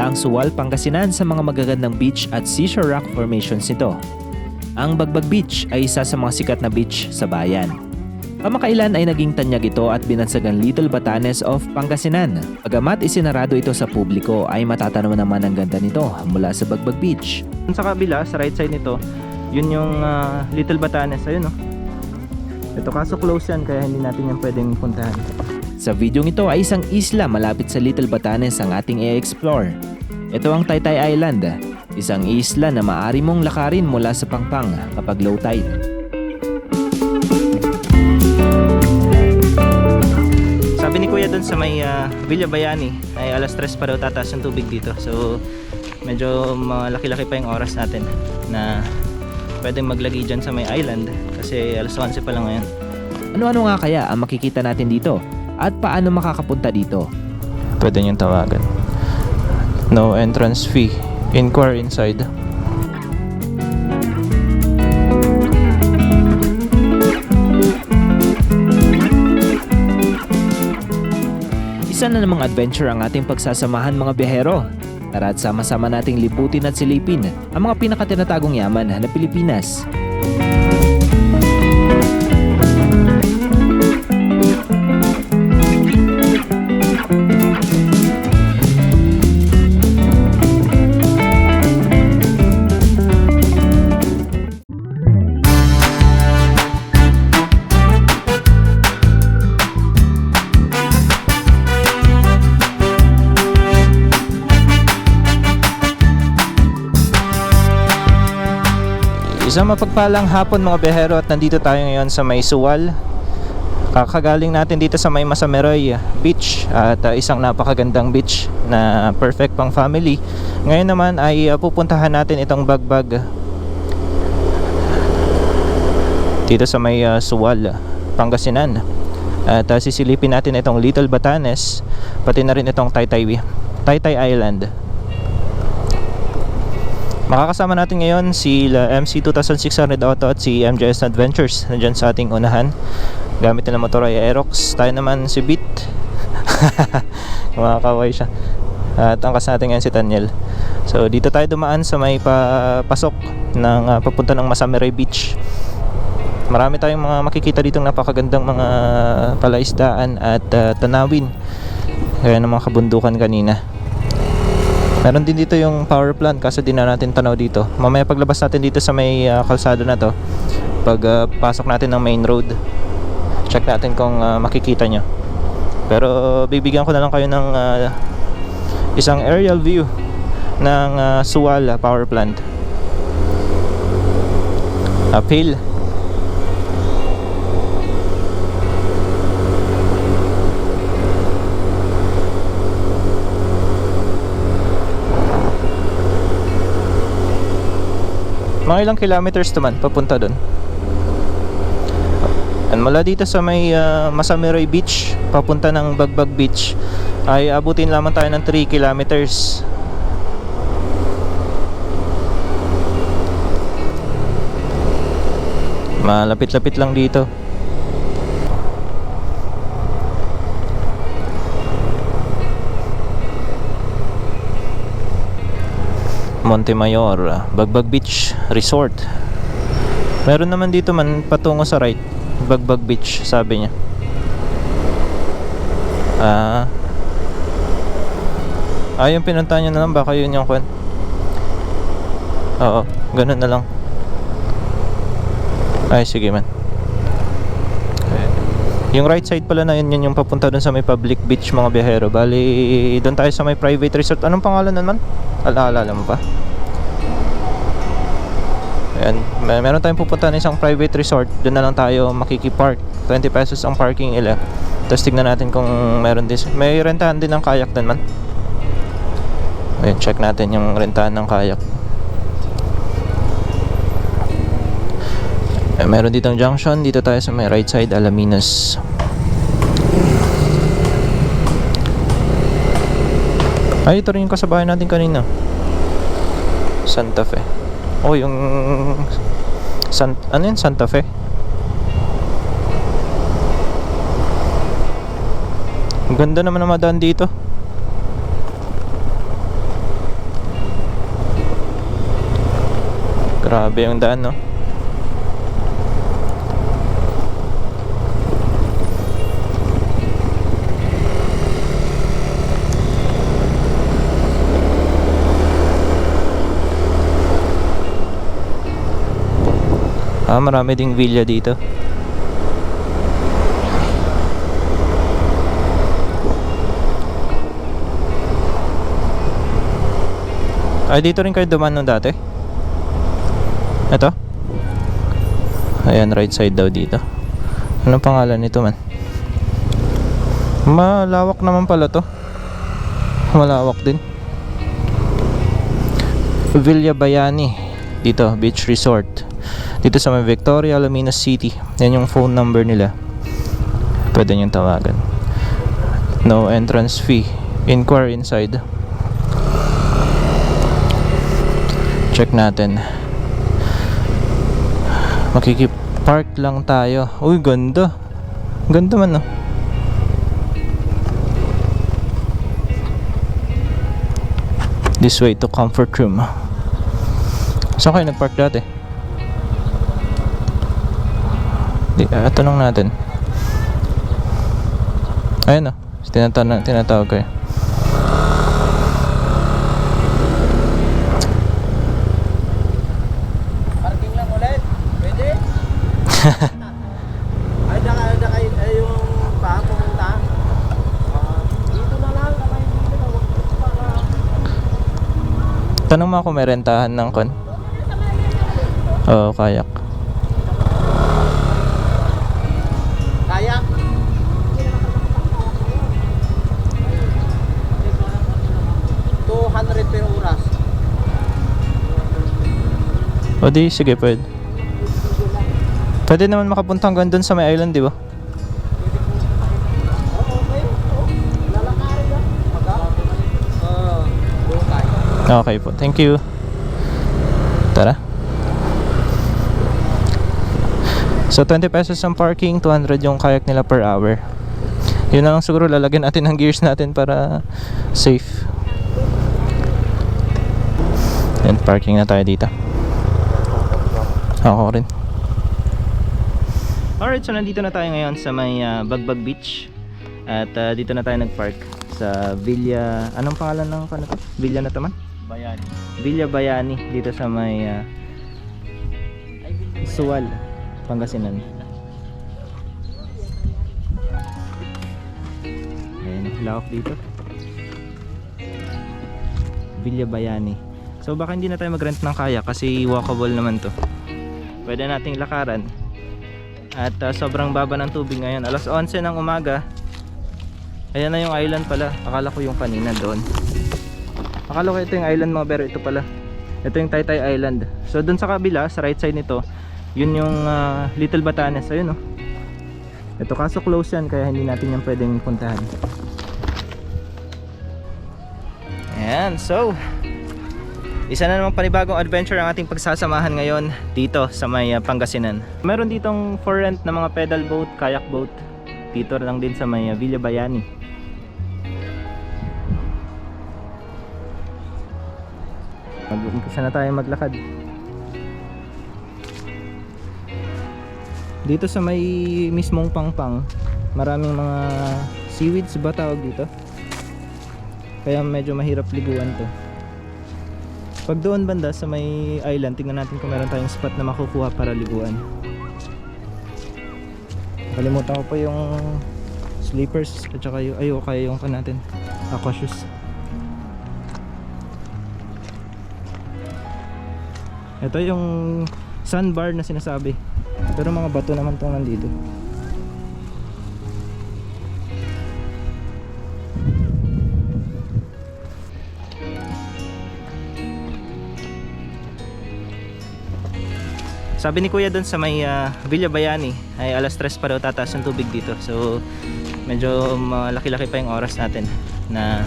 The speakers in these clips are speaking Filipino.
Kilala ang Sual, Pangasinan sa mga magagandang beach at seashore rock formations nito. Ang Bagbag Beach ay isa sa mga sikat na beach sa bayan. Kamakailan ay naging tanyag ito at binansagang Little Batanes of Pangasinan. Bagamat isinarado ito sa publiko ay matatanaw naman ang ganda nito mula sa Bagbag Beach. Sa kabila, sa right side nito, yun yung Little Batanes. Ayun, no? Ito kaso close yan kaya hindi natin yan pwedeng puntahan. Sa video ito ay isang isla malapit sa Little Batanes ang ating i-explore. Ito ang Taytay Island, isang isla na maaari mong lakarin mula sa Pangpang kapag low tide. Sabi ni Kuya dun sa may Villa Bayani ay alas 3 pa daw tataas yung tubig dito. So medyo malaki-laki pa yung oras natin na pwedeng maglagi dyan sa may island kasi alas 11 pa lang ngayon. Ano-ano nga kaya ang makikita natin dito? At paano makakapunta dito? Pwede niyong tawagan. No entrance fee. Inquire inside. Isa na namang adventure ang ating pagsasamahan mga biyahero. Tara at sama-sama nating liputin at silipin ang mga pinakatinatagong yaman na Pilipinas. Isang mapagpalang hapon mga biyahero at nandito tayo ngayon sa may Sual. Kakagaling natin dito sa may Masameroy Beach at isang napakagandang beach na perfect pang family. Ngayon naman ay pupuntahan natin itong Bagbag dito sa may Sual, Pangasinan. At sisilipin natin itong Little Batanes, pati na rin itong Taytay Island. Makakasama natin ngayon si MC 2600 Auto at si MJS Adventures nandyan sa ating unahan. Gamit nila motor ay Aerox. Tayo naman si Beat. Kumakaway siya. At angkas natin ngayon si Daniel. So dito tayo dumaan sa may pasok ng papunta ng Masameroy Beach. Marami tayong mga makikita dito ng napakagandang mga palaisdaan at tanawin. Kaya ng mga kabundukan kanina. Meron din dito yung power plant kasi di na natin tanaw dito. Mamaya paglabas natin dito sa may kalsada na to, pag pasok natin ng main road, check natin kung makikita nyo. Pero bibigyan ko na lang kayo ng isang aerial view ng Sual power plant. Uphill. Mga ilang kilometers naman papunta doon. And mula dito sa may Masameroy Beach papunta ng Bagbag Beach ay abutin lamang tayo ng 3 kilometers. Malapit-lapit lang dito. Montemayor, Bagbag Beach Resort. Meron naman dito man patungo sa right, Bagbag Beach, sabi niya. Yung pinuntahan niya na lang, baka yun yung kwan. Oo, ganun na lang. Ay, sige man. Yung right side pala na yun yung papunta dun sa may public beach mga biyahero. Bali, doon tayo sa may private resort. Anong pangalan naman? Alala mo pa? Ayan, meron tayong pupunta na isang private resort. Doon na lang tayo makikipark. 20 pesos ang parking ila. Tapos tignan natin kung meron din. May rentahan din ng kayak doon man. Ayan, check natin yung rentahan ng kayak. Meron ditong junction. Dito tayo sa may right side, Alaminos. Ay, ito rin yung kasabayan natin kanina, Santa Fe. Oh, yung ano yun? Santa Fe. Ang ganda naman ng madaan dito. Grabe yung daan, no? Marami ding villa dito. Ay, dito rin kayo dumaan nung dati? Ito? Ayan, right side daw dito. Anong pangalan nito, man? Malawak naman pala to. Malawak din. Villa Bayani. Dito, beach resort. Dito sa may Victoria, Alaminos City. Yan yung phone number nila. Pwede niyong tawagan. No entrance fee. Inquire inside. Check natin. Makikipark lang tayo. Uy, ganda. Ganda man, no? This way to comfort room. Saan kayo nagpark dati? Tanong natin. Ayun, no? Tinatawag ko. Parking lang ulit. Pwede? Ay, yung paa pumunta. Dito na lang. Tanong mo kung may rentahan ng kon. Oo, kayak. Kayak? $200 per oras. O di, sige, pwede. Pwede naman makapunta hanggang dun sa may island, di ba? Oo, okay. Lalakarin lang. Doon tayo. Okay po, thank you. Tara. So 20 pesos ang parking, 200 yung kayak nila per hour. Yun na lang siguro, lalagyan natin ng gears natin para safe. And parking na tayo dito. Ako rin. Alright, so nandito na tayo ngayon sa may Bagbag Beach. At dito na tayo nagpark sa Villa, anong pangalan ng to? Villa na to man? Bayani. Villa Bayani, dito sa may Suwal, Pangasinan. Ayan, lawak dito. Villa Bayani. So baka hindi na tayo mag-rent ng kayak kasi walkable naman to. Pwede nating lakaran. At sobrang baba ng tubig ngayon. Alas 11 ng umaga. Ayan na yung island pala. Akala ko yung kanina doon. Akala ko ito yung island mga pero ito pala. Ito yung Taytay Island. So doon sa kabila, sa right side nito, yun yung Little Batanes. Ayun, oh. Ito kaso close yan kaya hindi natin yan pwedeng puntahan. Ayan, so isa na namang panibagong adventure ang ating pagsasamahan ngayon dito sa may Pangasinan. Meron ditong for rent na mga pedal boat, kayak boat. Dito lang din sa may Villa Bayani. Mag-umpisa na tayo maglakad. Dito sa may mismong Pangpang, maraming mga seaweeds ba tawag dito? Kaya medyo mahirap liguan to. Pag doon banda sa may island, tingnan natin kung meron tayong spot na makukuha para liguan. Kalimutan ko pa yung slippers at saka yung kaya yung natin aqua shoes. Ito yung sandbar na sinasabi, pero mga bato naman itong nandito. Sabi ni Kuya doon sa may Villa Bayani ay alas 3 pa daw tataas ng tubig dito. So medyo malaki-laki pa yung oras natin na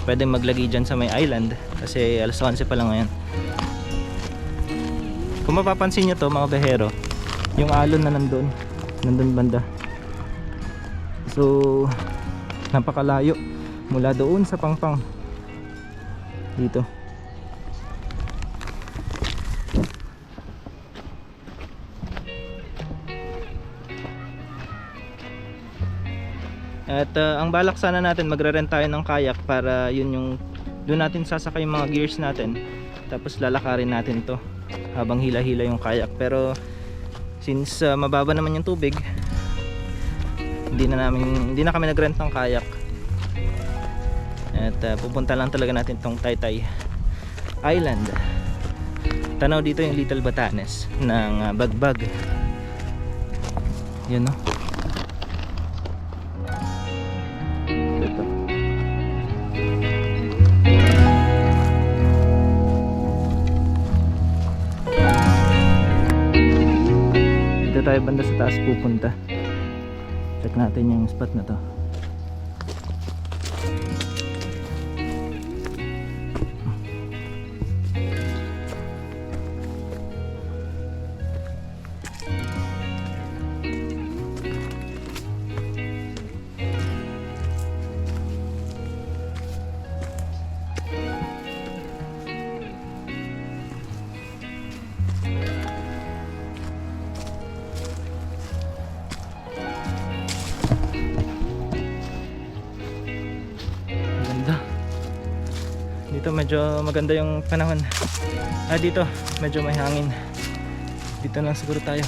pwedeng maglagi dyan sa may island kasi alas 11 pa lang ngayon. Kung mapapansin nyo to mga behero, yung alon na nandun banda. So napakalayo mula doon sa Pangpang dito. At ang balak sana natin, magre-rent tayo ng kayak para yun yung doon natin sasakay yung mga gears natin. Tapos lalakarin natin to habang hila-hila yung kayak. Pero since mababa naman yung tubig, hindi na kami nag-rent ng kayak. At pupunta lang talaga natin tong Taytay Island. Tanaw dito yung Little Batanes ng Bagbag. Yun, no? Ito. Dito tayo banda sa taas pupunta. Check natin yung spot na to. Dito medyo maganda yung panahon. Dito medyo may hangin. Dito lang siguro tayo.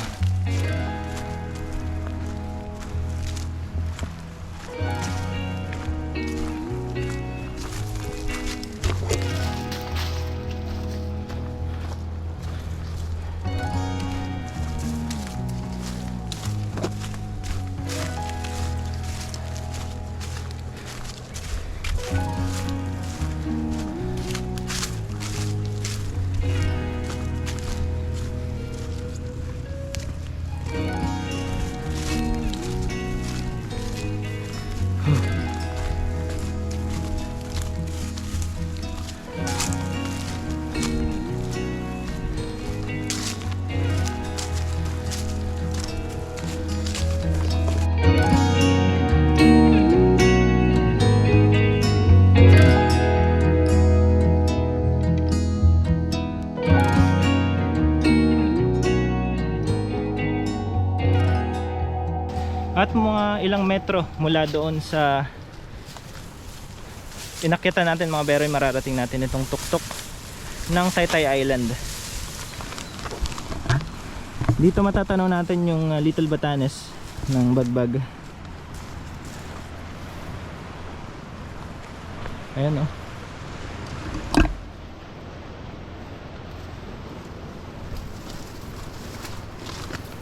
At mga ilang metro mula doon sa inakyatan natin mga beroy, mararating natin itong tuktok ng Taytay Island. Dito matatanaw natin yung Little Batanes ng Bagbag. Ayan, oh.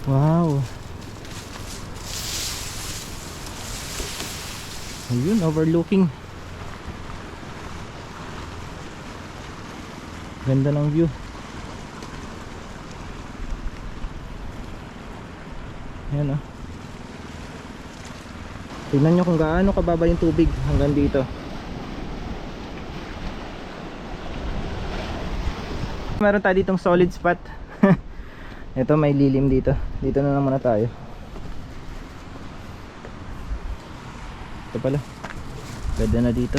Wow. Ayun, overlooking. Ganda ng view. Ayan, oh. Tingnan nyo kung gaano kababa yung tubig hanggang dito. Meron tayo ditong solid spot. Ito, may lilim dito. Dito na naman na tayo. Ito pala. Ganda na dito.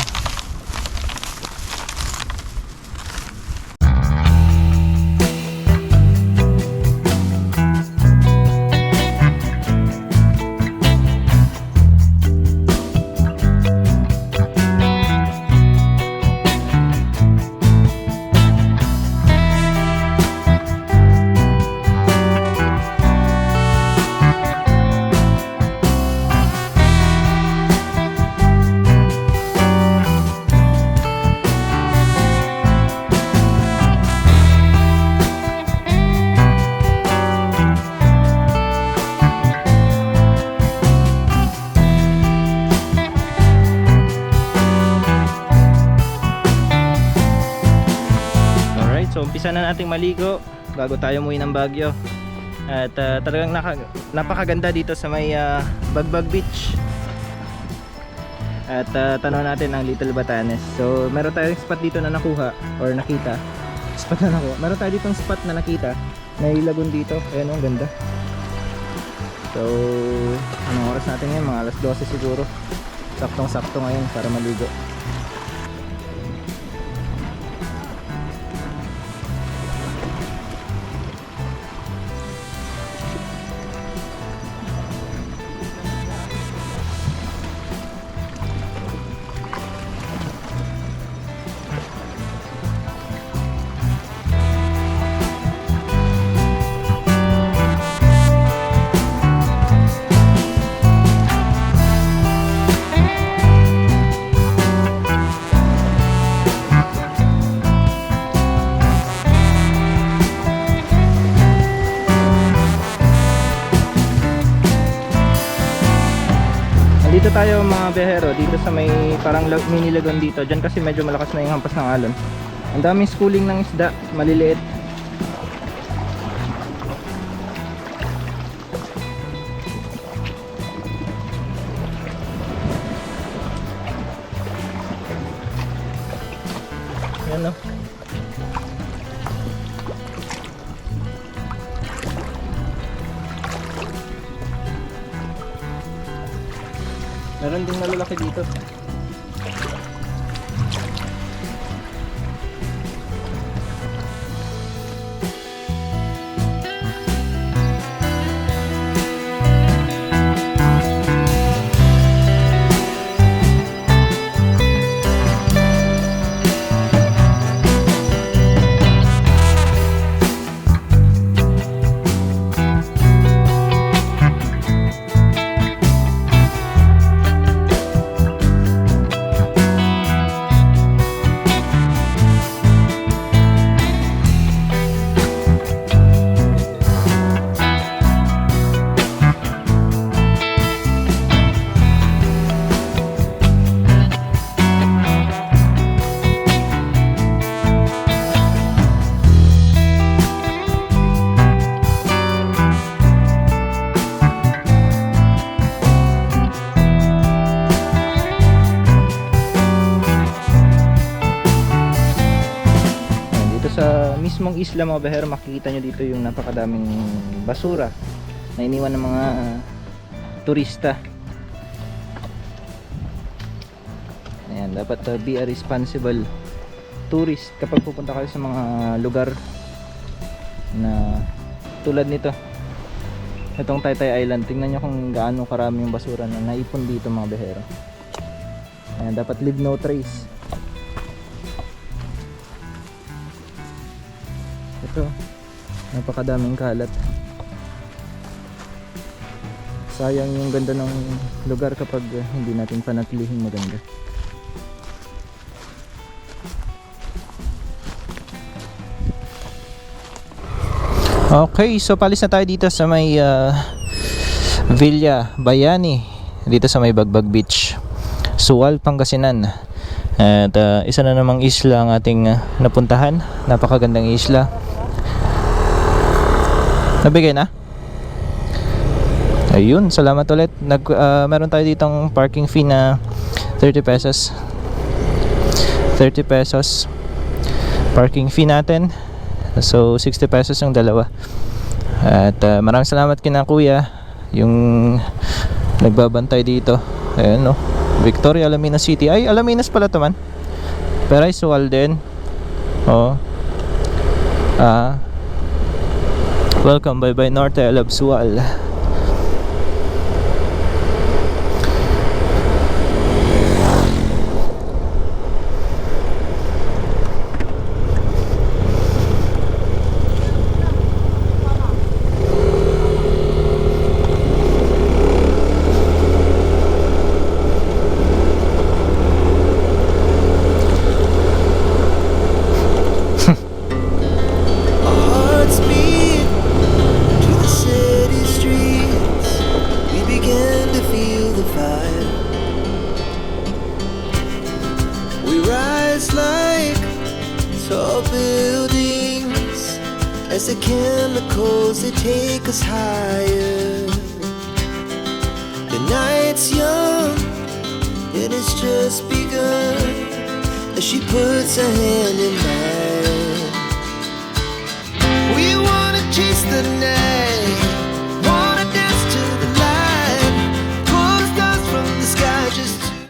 So umpisa na nating maligo bago tayo umuwi ng Baguio. At talagang napakaganda dito sa may Bagbag Beach. At tanaw natin ang Little Batanes. So meron tayong spot dito na nakuha or nakita. Spot na nakuha. Meron tayo ditong spot na nakita. May lagoon dito. Ayan, ang ganda. So anong oras natin ngayon? Mga alas 12 siguro. Saktong sakto ngayon para maligo. tayo mga biyahero dito sa may parang mini lagoon dito. Diyan kasi medyo malakas na yung hampas ng alon. Ang daming schooling ng isda, maliliit. Yan no. Meron ding malalaki dito. Sa mismong isla mga biyahero, makikita nyo dito yung napakadaming basura na iniwan ng mga turista. Ayan, dapat be a responsible tourist kapag pupunta kayo sa mga lugar na tulad nito, itong Taytay Island. Tingnan nyo kung gaano karami yung basura na naipon dito mga biyahero. Ayan, dapat leave no trace. Ito, napakadaming kalat. Sayang yung ganda ng lugar kapag hindi natin panatilihing maganda. Okay, so palis na tayo dito sa may Villa Bayani, dito sa may Bagbag Beach, Sual, Pangasinan. At isa na namang isla ang ating napuntahan. Napakagandang isla. Nabigay na? Ayun, salamat ulit. Meron tayo ditong parking fee na 30 pesos. 30 pesos parking fee natin. So 60 pesos yung dalawa. At maraming salamat kina kuya, yung nagbabantay dito. Ayun no, Victoria, Alaminos City. Ay, Alaminos pala to man. Pero ay Sual din. Oh. Welcome, bye bye Norte, I love Sual. As the chemicals, they take us higher. The night's young, and it's just begun. As she puts her hand in mine, we wanna chase the night.